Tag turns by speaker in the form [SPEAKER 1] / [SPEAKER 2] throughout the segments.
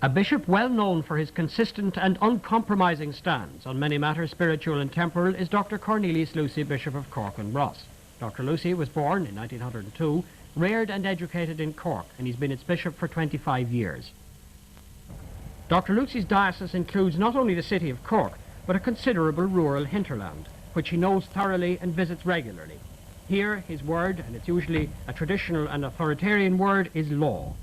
[SPEAKER 1] A bishop well known for his consistent and uncompromising stance on many matters spiritual and temporal is Dr. Cornelius Lucey, Bishop of Cork and Ross. Dr. Lucey was born in 1902, reared and educated in Cork, and he's been its bishop for 25 years. Dr. Lucey's diocese includes not only the city of Cork, but a considerable rural hinterland, which he knows thoroughly and visits regularly. Here, his word, and it's usually a traditional and authoritarian word, is law.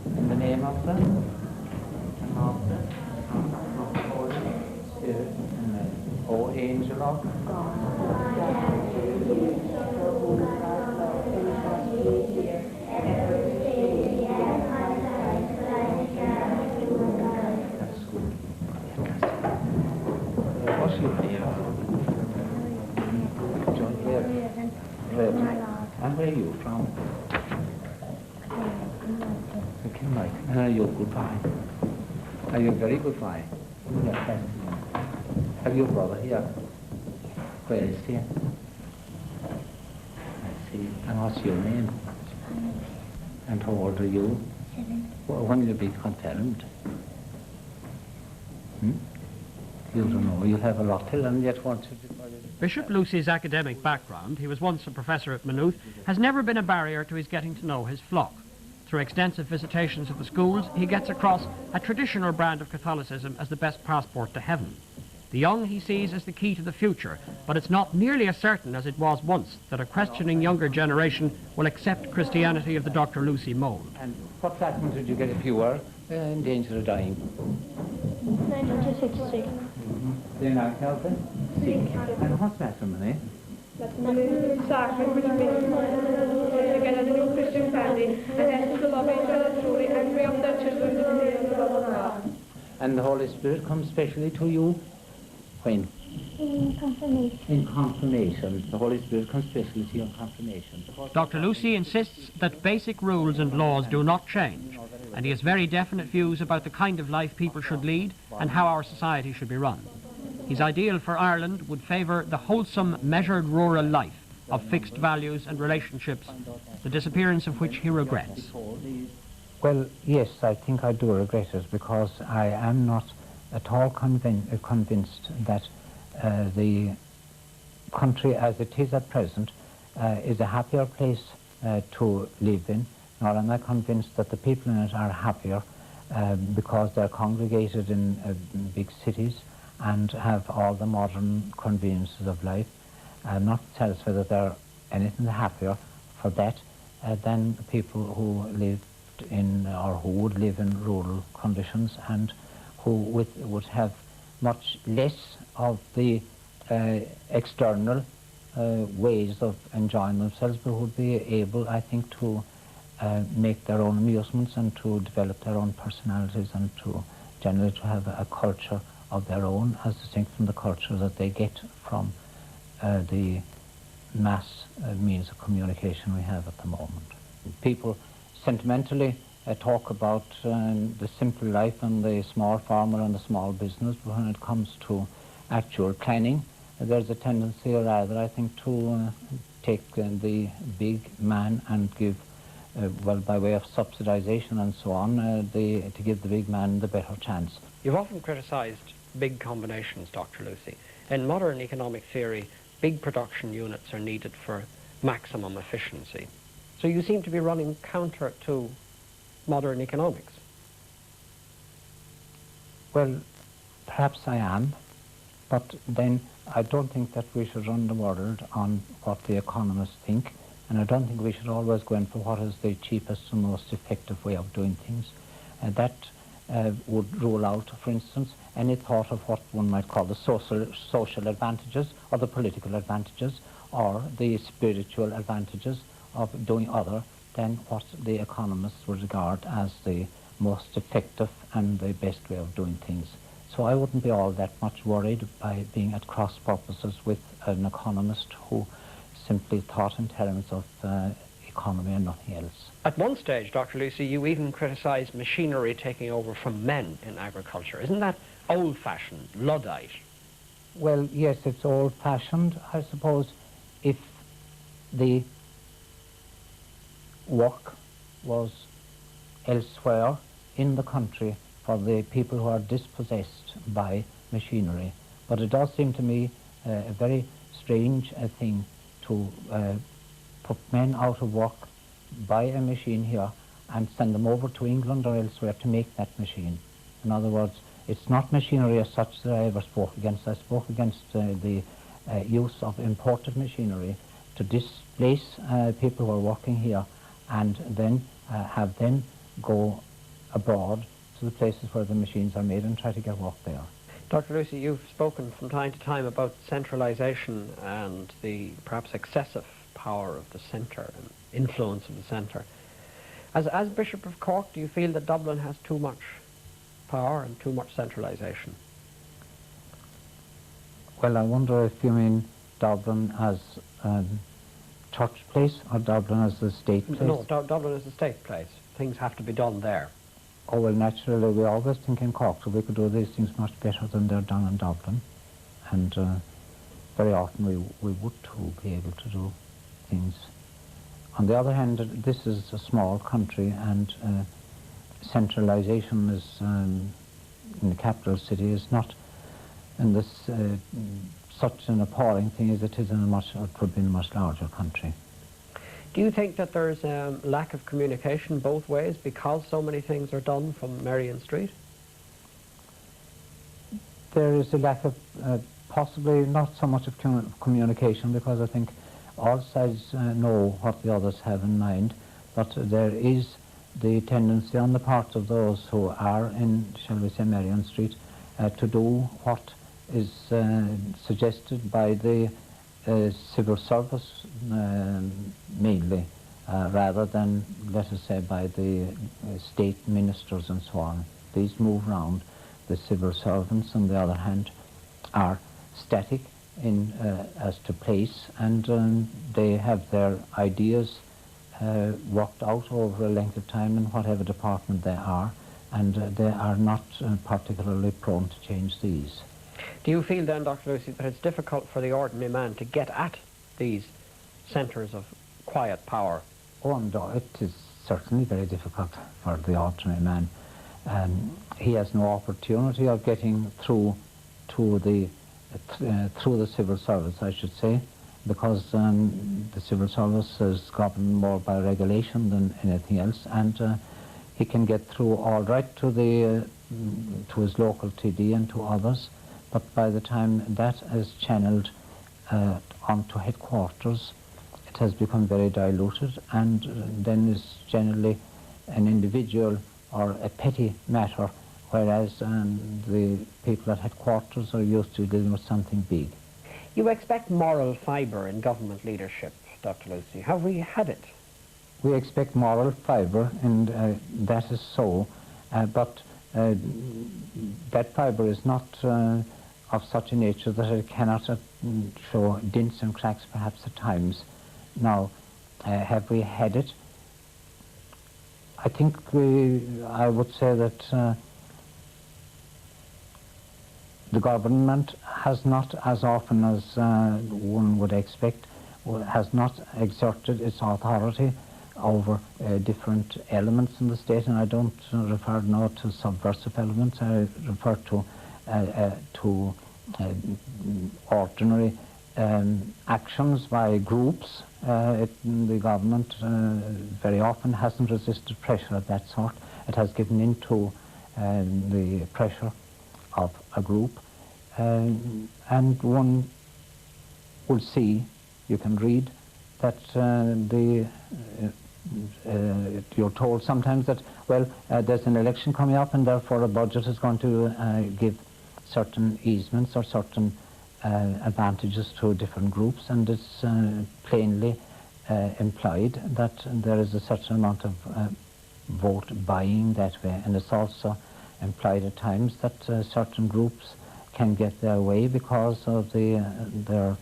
[SPEAKER 2] In the name of the Holy Spirit, and O angel of That's good. What's your name? John Red. And where are you from? You're goodbye. Are you very goodbye? Have your brother here? Where is he? I see. And what's your name? And how old are you?
[SPEAKER 3] 7.
[SPEAKER 2] Well, when will you be confirmed? You don't know. You have a lot to learn yet, won't you?
[SPEAKER 1] Bishop Lucey's academic background, he was once a professor at Maynooth, has never been a barrier to his getting to know his flock. Through extensive visitations of the schools, he gets across a traditional brand of Catholicism as the best passport to heaven. The young he sees as the key to the future, but it's not nearly as certain as it was once that a questioning younger generation will accept Christianity of the Dr. Lucey mould.
[SPEAKER 2] And what sacrament did you get if you were in danger of dying?
[SPEAKER 3] 1966.
[SPEAKER 2] They're not healthy? Sick. And what matrimony?
[SPEAKER 4] Sacrament which means again as a new Christian family and hence to love each other truly and bring up their children to the name of the love of God.
[SPEAKER 2] And the Holy Spirit comes specially to you when?
[SPEAKER 3] In confirmation.
[SPEAKER 2] In confirmation. The Holy Spirit comes specially to you in confirmation.
[SPEAKER 1] Dr. Lucey insists that basic rules and laws do not change, and he has very definite views about the kind of life people should lead and how our society should be run. His ideal for Ireland would favour the wholesome, measured rural life of fixed values and relationships, the disappearance of which he regrets.
[SPEAKER 2] Well, yes, I think I do regret it, because I am not at all convinced that the country as it is at present is a happier place to live in, nor am I convinced that the people in it are happier because they're congregated in big cities and have all the modern conveniences of life. I'm not satisfied that they're anything happier for that than people who lived in, or who would live in rural conditions, and who would have much less of the external ways of enjoying themselves, but would be able, I think, to make their own amusements and to develop their own personalities, and to generally to have a culture of their own, as distinct from the culture that they get from the mass means of communication we have at the moment. People sentimentally talk about the simple life and the small farmer and the small business, but when it comes to actual planning, there's a tendency, rather, I think, to take the big man and give, well, by way of subsidization and so on, to give the big man the better chance.
[SPEAKER 1] You've often criticised big combinations, Dr. Lucey. In modern economic theory, big production units are needed for maximum efficiency. So you seem to be running counter to modern economics.
[SPEAKER 2] Well, perhaps I am, but then I don't think that we should run the world on what the economists think, and I don't think we should always go in for what is the cheapest and most effective way of doing things. That would rule out, for instance, any thought of what one might call the social advantages, or the political advantages, or the spiritual advantages of doing other than what the economists would regard as the most effective and the best way of doing things. So I wouldn't be all that much worried by being at cross purposes with an economist who simply thought in terms of economy and nothing else.
[SPEAKER 1] At one stage, Dr. Lucey, you even criticised machinery taking over from men in agriculture. Isn't that old-fashioned, Luddite?
[SPEAKER 2] Well, yes, it's old-fashioned. I suppose if the work was elsewhere in the country for the people who are dispossessed by machinery. But it does seem to me a very strange thing to put men out of work, buy a machine here and send them over to England or elsewhere to make that machine. In other words, it's not machinery as such that I ever spoke against. I spoke against the use of imported machinery to displace people who are working here and then have them go abroad to the places where the machines are made and try to get work there.
[SPEAKER 1] Dr. Lucey, you've spoken from time to time about centralisation and the perhaps excessive power of the centre and influence of the centre. As Bishop of Cork, do you feel that Dublin has too much power and too much centralisation?
[SPEAKER 2] Well, I wonder if you mean Dublin as church place or Dublin as the state place?
[SPEAKER 1] No, Dublin is a state place. Things have to be done there.
[SPEAKER 2] Oh, well, naturally, we always think in Cork that we could do these things much better than they're done in Dublin. And very often we would too be able to do things. On the other hand, this is a small country, and centralisation is in the capital city is not in this such an appalling thing as it is in it would be in a much larger country.
[SPEAKER 1] Do you think that there's a lack of communication both ways because so many things are done from Merrion Street?
[SPEAKER 2] There is a lack of, possibly not so much of communication, because I think all sides know what the others have in mind, but there is the tendency on the part of those who are in, shall we say, Merrion Street, to do what is suggested by the civil service mainly, rather than, let us say, by the state ministers and so on. These move round. The civil servants, on the other hand, are static in as to place, and they have their ideas worked out over a length of time in whatever department they are, and they are not particularly prone to change these.
[SPEAKER 1] Do you feel then, Dr. Lucey, that it's difficult for the ordinary man to get at these centres of quiet power?
[SPEAKER 2] Oh, no, it is certainly very difficult for the ordinary man. He has no opportunity of getting through to the civil service, I should say, because the civil service is governed more by regulation than anything else, and he can get through all right to his local TD and to others. But by the time that is channeled onto headquarters, it has become very diluted, and then is generally an individual or a petty matter, whereas the people at headquarters are used to dealing with something big.
[SPEAKER 1] You expect moral fibre in government leadership, Dr. Lucey. Have we had it?
[SPEAKER 2] We expect moral fibre, and that is so, but that fibre is not of such a nature that it cannot show dints and cracks perhaps at times. Now, have we had it? I think I would say that the government has not, as often as one would expect, has not exerted its authority over different elements in the state, and I don't refer now to subversive elements. I refer to ordinary actions by groups. The government very often hasn't resisted pressure of that sort. It has given in to the pressure of a group, and one will see, you can read, that you're told sometimes that, well, there's an election coming up and therefore a budget is going to give certain easements or certain advantages to different groups, and it's plainly implied that there is a certain amount of vote buying that way, and it's also implied at times that certain groups can get their way because of their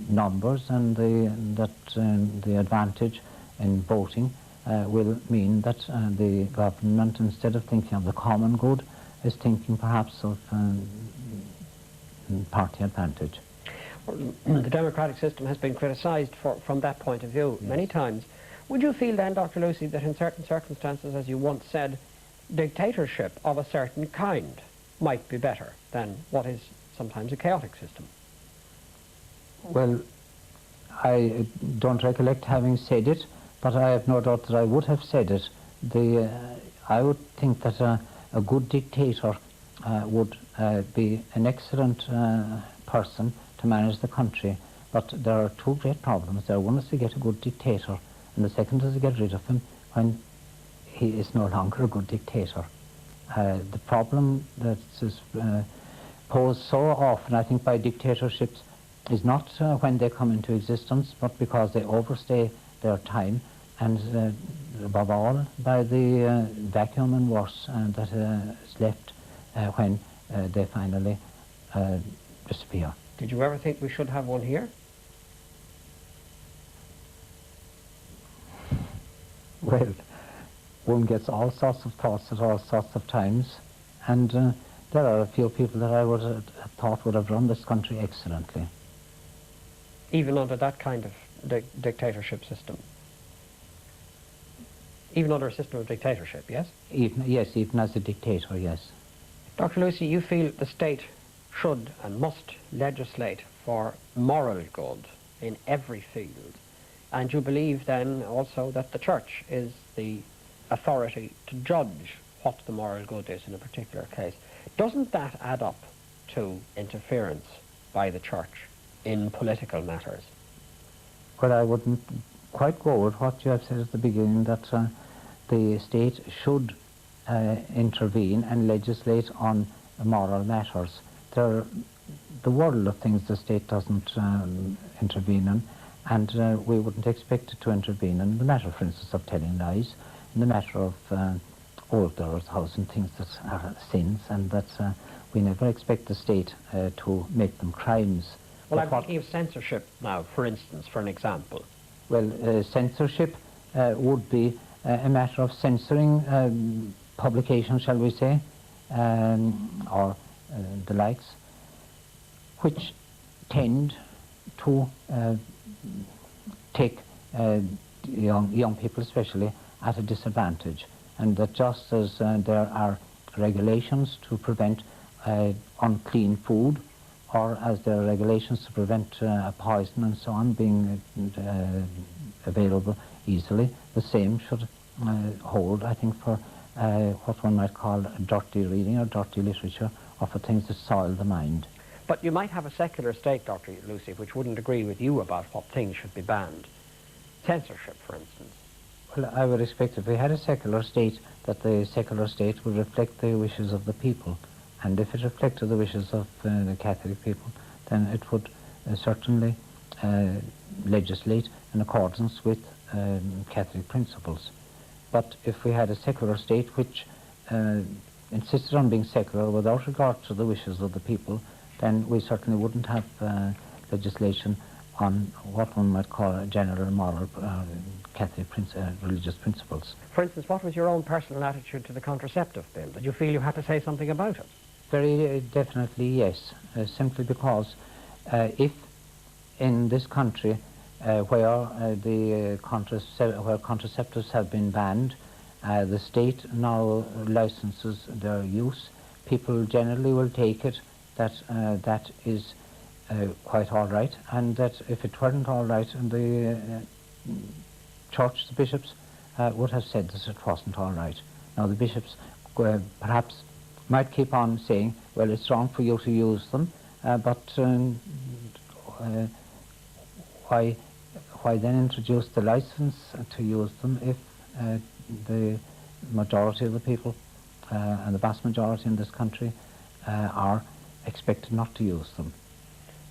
[SPEAKER 2] numbers and the advantage in voting will mean that the government, instead of thinking of the common good, is thinking perhaps of party advantage.
[SPEAKER 1] Well, the democratic system has been criticised from that point of view many times. Would you feel then, Dr. Lucey, that in certain circumstances, as you once said, dictatorship of a certain kind might be better than what is sometimes a chaotic system?
[SPEAKER 2] Well, I don't recollect having said it, but I have no doubt that I would have said it. I would think that a good dictator would be an excellent person to manage the country, but there are two great problems. One is to get a good dictator, and the second is to get rid of him when he is no longer a good dictator. The problem that is posed so often, I think, by dictatorships is not when they come into existence, but because they overstay their time, and above all by the vacuum and worse that is left when they finally disappear.
[SPEAKER 1] Did you ever think we should have one here?
[SPEAKER 2] Well, one gets all sorts of thoughts at all sorts of times, and there are a few people that I would have thought would have run this country excellently.
[SPEAKER 1] Even under that kind of dictatorship system? Even under a system of dictatorship, yes?
[SPEAKER 2] Even as a dictator, yes.
[SPEAKER 1] Dr. Lucey, you feel the state should and must legislate for moral good in every field, and you believe then also that the church is the authority to judge what the moral good is in a particular case. Doesn't that add up to interference by the church in political matters?
[SPEAKER 2] Well, I wouldn't quite go with what you have said at the beginning, that the state should intervene and legislate on moral matters. There are the world of things the state doesn't intervene in, and we wouldn't expect it to intervene in the matter, for instance, of telling lies, in the matter of there are 1,000 things that are sins, and that we never expect the state to make them crimes.
[SPEAKER 1] Well, I'm thinking of censorship now, for instance, for an example.
[SPEAKER 2] Well, censorship would be a matter of censoring publications, shall we say, or the likes, which tend to take young people especially at a disadvantage, and that just as there are regulations to prevent unclean food, or as there are regulations to prevent poison and so on being available easily, the same should hold, I think, for what one might call dirty reading or dirty literature, or for things that soil the mind.
[SPEAKER 1] But you might have a secular state, Dr. Lucey, which wouldn't agree with you about what things should be banned. Censorship, for instance.
[SPEAKER 2] Well, I would expect if we had a secular state, that the secular state would reflect the wishes of the people. And if it reflected the wishes of the Catholic people, then it would certainly legislate in accordance with Catholic principles. But if we had a secular state which insisted on being secular without regard to the wishes of the people, then we certainly wouldn't have legislation on what one might call a general moral Catholic religious principles.
[SPEAKER 1] For instance, what was your own personal attitude to the contraceptive bill? Did you feel you had to say something about it?
[SPEAKER 2] Very definitely, yes, simply because if in this country where contraceptives have been banned, the state now licenses their use, people generally will take it that that is quite all right, and that if it weren't all right, the church, the bishops, would have said that it wasn't all right. Now the bishops perhaps might keep on saying, well, it's wrong for you to use them, but why then introduce the license to use them if the majority of the people, and the vast majority in this country, are expected not to use them?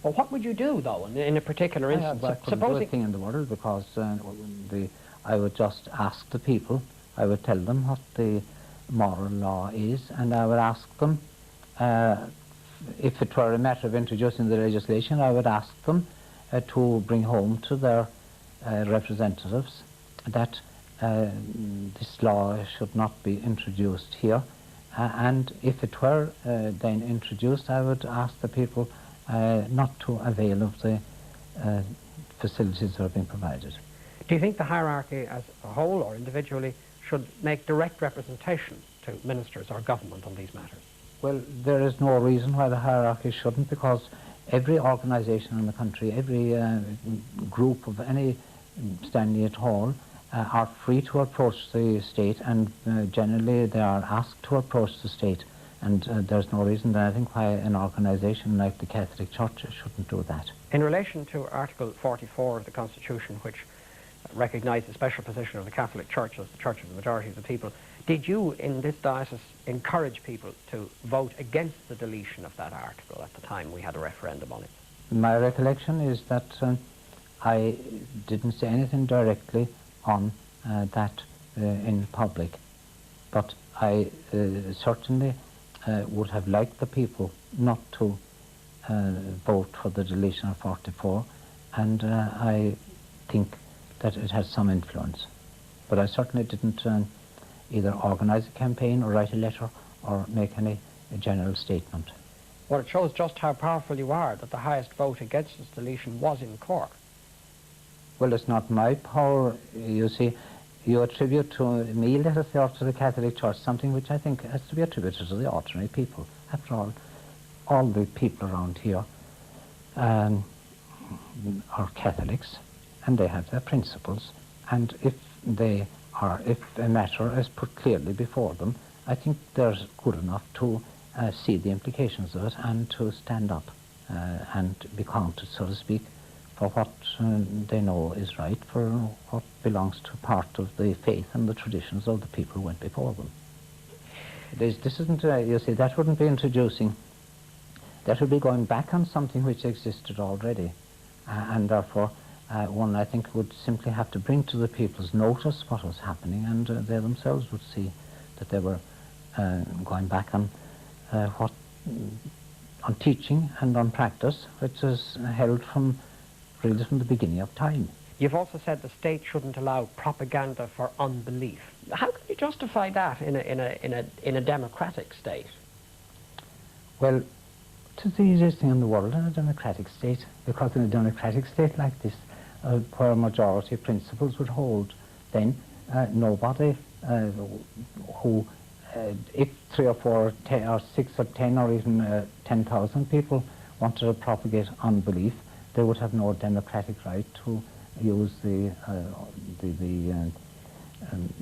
[SPEAKER 1] Well, what would you do, though, in a particular instance?
[SPEAKER 2] I couldn't do a thing in the world, because I would just ask the people, I would tell them what the moral law is, and I would ask them, if it were a matter of introducing the legislation, I would ask them to bring home to their representatives that this law should not be introduced here. And if it were then introduced, I would ask the people not to avail of the facilities that are being provided.
[SPEAKER 1] Do you think the hierarchy as a whole or individually should make direct representation to ministers or government on these matters?
[SPEAKER 2] Well, there is no reason why the hierarchy shouldn't, because every organisation in the country, every group of any standing at all, are free to approach the state, and generally they are asked to approach the state. And there's no reason that I think why an organisation like the Catholic Church shouldn't do that.
[SPEAKER 1] In relation to Article 44 of the Constitution, which recognised the special position of the Catholic Church as the church of the majority of the people, did you in this diocese encourage people to vote against the deletion of that article at the time we had a referendum on it?
[SPEAKER 2] My recollection is that I didn't say anything directly on that in public, but I certainly would have liked the people not to vote for the deletion of 44, and I think that it has some influence. But I certainly didn't either organise a campaign or write a letter or make any general statement.
[SPEAKER 1] Well, it shows just how powerful you are that the highest vote against its deletion was in Cork.
[SPEAKER 2] Well, it's not my power, you see. You attribute to me, let us say, or to the Catholic Church, something which I think has to be attributed to the ordinary people. After all the people around here are Catholics, and they have their principles, and if a matter is put clearly before them, I think they're good enough to see the implications of it and to stand up and be counted, so to speak, for what they know is right, for what belongs to part of the faith and the traditions of the people who went before them. This isn't, you see, that wouldn't be introducing, that would be going back on something which existed already, and therefore one, I think, would simply have to bring to the people's notice what was happening, and they themselves would see that they were going back on on teaching and on practice, which is held from really from the beginning of time.
[SPEAKER 1] You've also said the state shouldn't allow propaganda for unbelief. How can you justify that in a democratic state?
[SPEAKER 2] Well, it's the easiest thing in the world in a democratic state, because in a democratic state like this, where majority principles would hold, then nobody who, if 3 or 4 or 10 or 6 or 10 or even 10,000 people wanted to propagate unbelief, they would have no democratic right to use the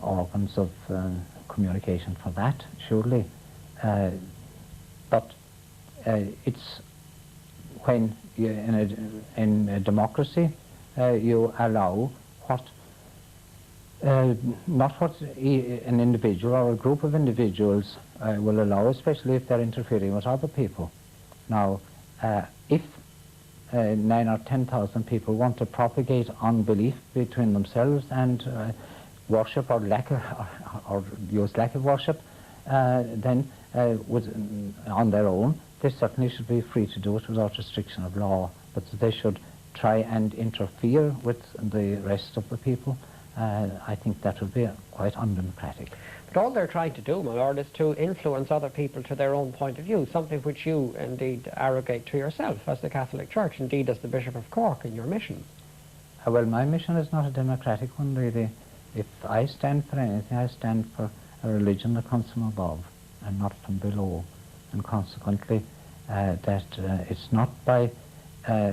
[SPEAKER 2] organs of communication for that, surely. But it's when you, in a democracy you allow what not what an individual or a group of individuals will allow, especially if they're interfering with other people. Now, if 9 or 10,000 people want to propagate unbelief between themselves and worship or or use lack of worship, then on their own, they certainly should be free to do it without restriction of law. But they should try and interfere with the rest of the people. I think that would be quite undemocratic.
[SPEAKER 1] But all they're trying to do, my lord, is to influence other people to their own point of view, something which you indeed arrogate to yourself as the Catholic Church, indeed as the Bishop of Cork in your mission.
[SPEAKER 2] Well, my mission is not a democratic one, really. If I stand for anything, I stand for a religion that comes from above and not from below. And consequently, that it's not by our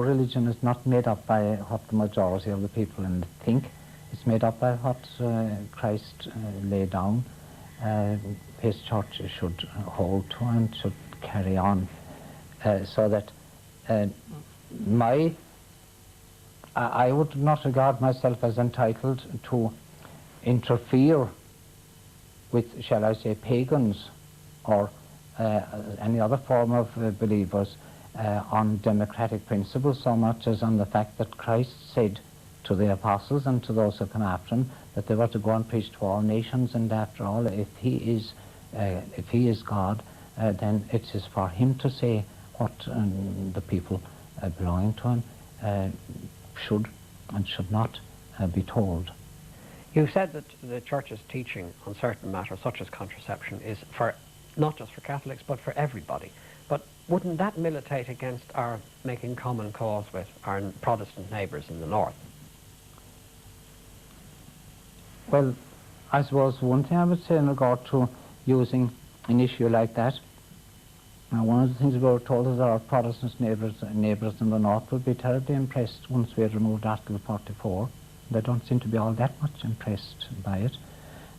[SPEAKER 2] religion is not made up by what the majority of the people think. It's made up by what Christ laid down. His church should hold to and should carry on, so that I would not regard myself as entitled to interfere with, shall I say, pagans or any other form of believers on democratic principles, so much as on the fact that Christ said to the apostles and to those who come after him that they were to go and preach to all nations, and after all, if he is God, then it is for him to say what the people belonging to him should and should not be told.
[SPEAKER 1] You said that the Church's teaching on certain matters, such as contraception, is for not just for Catholics, but for everybody. But wouldn't that militate against our making common cause with our Protestant neighbours in the north?
[SPEAKER 2] Well, I suppose one thing I would say in regard to using an issue like that, one of the things we were told is that our Protestant neighbours in the north would be terribly impressed once we had removed Article 44. They don't seem to be all that much impressed by it.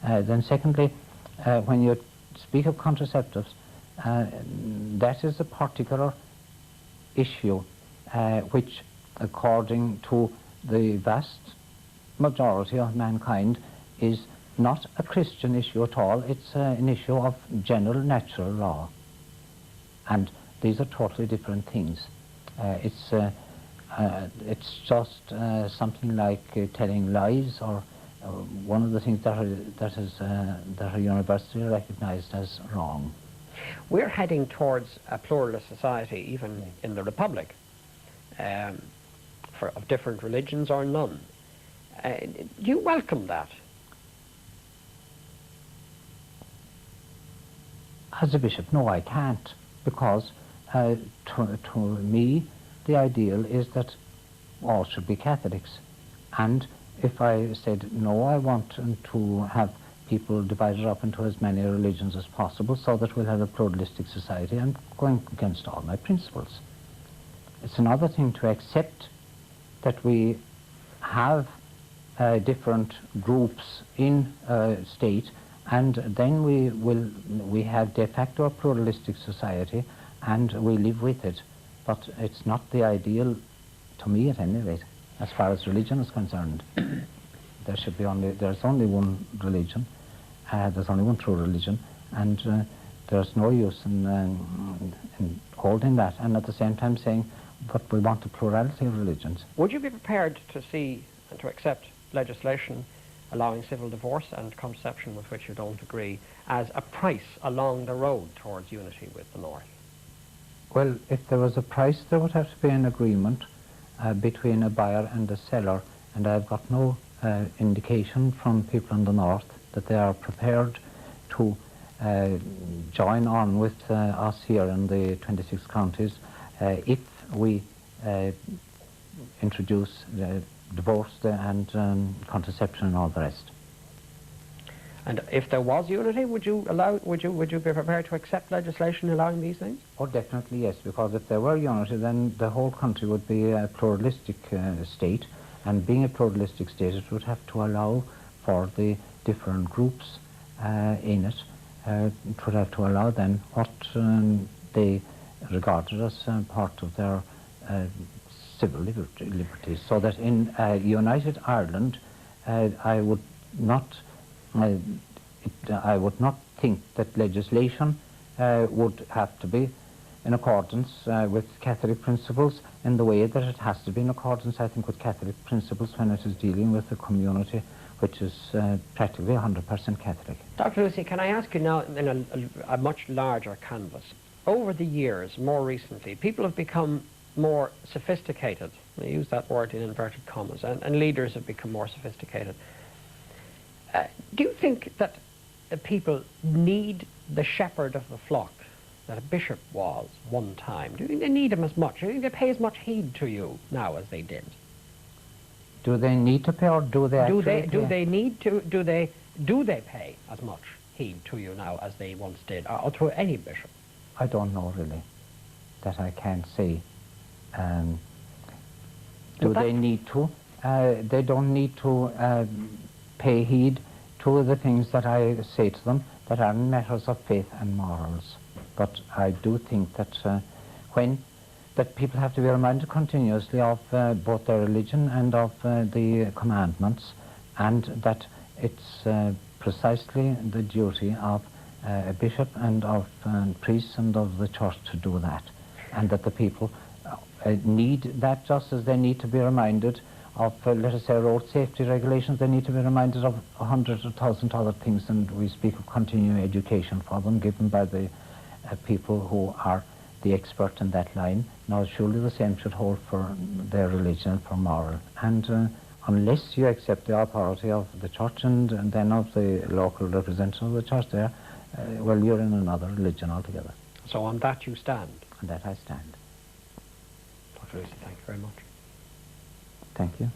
[SPEAKER 2] Then secondly, when you speak of contraceptives, that is a particular issue which, according to the vast majority of mankind, is not a Christian issue at all. It's an issue of general natural law. And these are totally different things. It's just something like telling lies, or one of the things that are universally recognized as wrong.
[SPEAKER 1] We're heading towards a pluralist society, even in the Republic, of different religions or none. Do you welcome that?
[SPEAKER 2] As a bishop, no, I can't, because to me the ideal is that all should be Catholics. And if I said, no, I want to have people divided up into as many religions as possible so that we'll have a pluralistic society, I'm going against all my principles. It's another thing to accept that we have different groups in a state, and then we have de facto a pluralistic society and we live with it. But it's not the ideal, to me at any rate, as far as religion is concerned. There's only one religion, there's only one true religion, and there's no use in holding that, and at the same time saying, but we want a plurality of religions.
[SPEAKER 1] Would you be prepared to see and to accept legislation allowing civil divorce and contraception with which you don't agree as a price along the road towards unity with the North?
[SPEAKER 2] Well, if there was a price, there would have to be an agreement between a buyer and a seller, and I've got no indication from people in the North that they are prepared to join on with us here in the 26 counties if we introduce divorce and contraception and all the rest.
[SPEAKER 1] And if there was unity, would you be prepared to accept legislation allowing these things?
[SPEAKER 2] Oh, definitely yes, because if there were unity, then the whole country would be a pluralistic state, and being a pluralistic state, it would have to allow for the different groups in it. It would have to allow then what they regarded as part of their civil liberties, so that in united Ireland, I would not think that legislation would have to be in accordance with Catholic principles in the way that it has to be in accordance, I think, with Catholic principles when it is dealing with a community which is practically 100% Catholic.
[SPEAKER 1] Dr. Lucey, can I ask you now in a much larger canvas? Over the years, more recently, people have become more sophisticated. I use that word in inverted commas, and leaders have become more sophisticated. Do you think that people need the shepherd of the flock that a bishop was one time? Do you think they need him as much? Do you think they pay as much heed to you now as they did?
[SPEAKER 2] Do they need to pay, or do they actually pay?
[SPEAKER 1] Do they pay as much heed to you now as they once did, or to any bishop?
[SPEAKER 2] I don't know really. That I can't say. Do they need to? They don't need to pay heed to the things that I say to them that are matters of faith and morals. But I do think that that people have to be reminded continuously of both their religion and of the commandments, and that it's precisely the duty of a bishop and of priests and of the church to do that, and that the people need that just as they need to be reminded of, let us say, road safety regulations. They need to be reminded of 100 or 1,000 other things, and we speak of continuing education for them given by the people who are the expert in that line. Now surely the same should hold for their religion and for moral. And unless you accept the authority of the church and then of the local representative of the church there, well, you're in another religion altogether.
[SPEAKER 1] So on that you stand?
[SPEAKER 2] On that I stand.
[SPEAKER 1] Dr. Lucey, thank you very much.
[SPEAKER 2] Thank you.